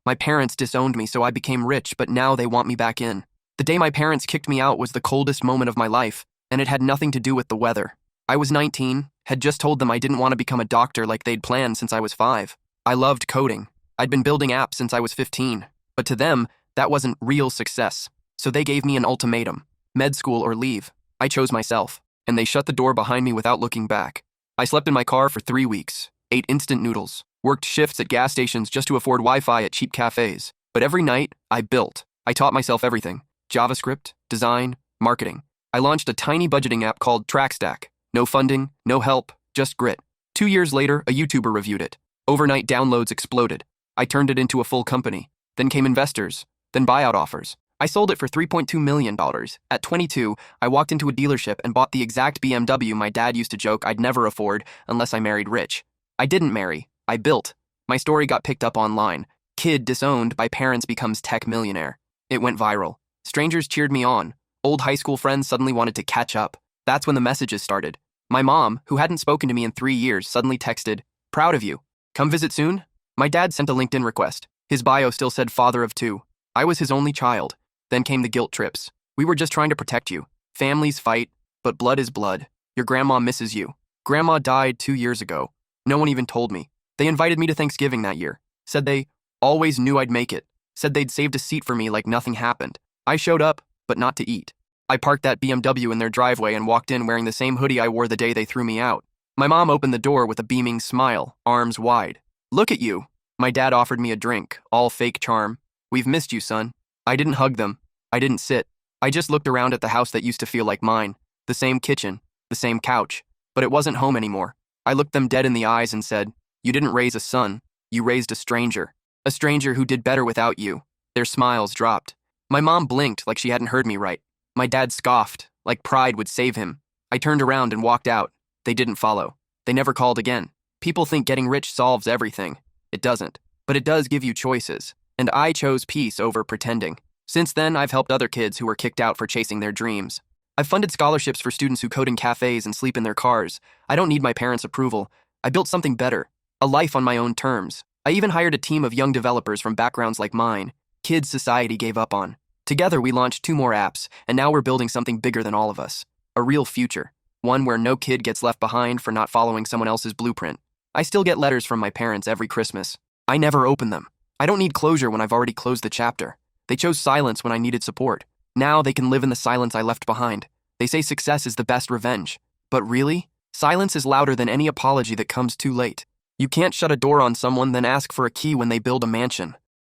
My parents disowned me, so I became rich, but now they want me back in. The day my parents kicked me out was the coldest moment of my life, and it had nothing to do with the weather. I was 19, had just told them I didn't want to become a doctor like they'd planned since I was 5. I loved coding. I'd been building apps since I was 15, but to them, that wasn't real success. So they gave me an ultimatum: med school or leave. I chose myself, and they shut the door behind me without looking back. I slept in my car for 3 weeks, ate instant noodles, worked shifts at gas stations just to afford Wi-Fi at cheap cafes. But every night, I built. I taught myself everything: JavaScript, design, marketing. I launched a tiny budgeting app called TrackStack. No funding, no help, just grit. 2 years later, a YouTuber reviewed it. Overnight downloads exploded. I turned it into a full company. Then came investors, then buyout offers. I sold it for $3.2 million. At 22, I walked into a dealership and bought the exact BMW my dad used to joke I'd never afford unless I married rich. I didn't marry, I built. My story got picked up online. Kid disowned by parents becomes tech millionaire. It went viral. Strangers cheered me on. Old high school friends suddenly wanted to catch up. That's when the messages started. My mom, who hadn't spoken to me in 3 years, suddenly texted, "Proud of you. Come visit soon?" My dad sent a LinkedIn request. His bio still said father of 2. I was his only child. Then came the guilt trips. "We were just trying to protect you. Families fight, but blood is blood. Your grandma misses you. Grandma died 2 years ago. No one even told me. They invited me to Thanksgiving that year. Said they always knew I'd make it. Said they'd saved a seat for me like nothing happened. I showed up, but not to eat. I parked that BMW in their driveway and walked in wearing the same hoodie I wore the day they threw me out. My mom opened the door with a beaming smile, arms wide. 'Look at you.' My dad offered me a drink, all fake charm. 'We've missed you, son.' I didn't hug them. I didn't sit. I just looked around at the house that used to feel like mine. The same kitchen, the same couch. But it wasn't home anymore. I looked them dead in the eyes and said, 'You didn't raise a son. You raised a stranger. A stranger who did better without you.' Their smiles dropped. My mom blinked like she hadn't heard me right. My dad scoffed, like pride would save him. I turned around and walked out. They didn't follow. They never called again. People think getting rich solves everything. It doesn't. But it does give you choices. And I chose peace over pretending. Since then, I've helped other kids who were kicked out for chasing their dreams. I've funded scholarships for students who code in cafes and sleep in their cars. I don't need my parents' approval. I built something better. A life on my own terms. I even hired a team of young developers from backgrounds like mine. Kids society gave up on. Together, we launched 2 more apps, and now we're building something bigger than all of us. A real future. One where no kid gets left behind for not following someone else's blueprint. I still get letters from my parents every Christmas. I never open them. I don't need closure when I've already closed the chapter. They chose silence when I needed support. Now they can live in the silence I left behind. They say success is the best revenge. But really, silence is louder than any apology that comes too late. You can't shut a door on someone then ask for a key when they build a mansion.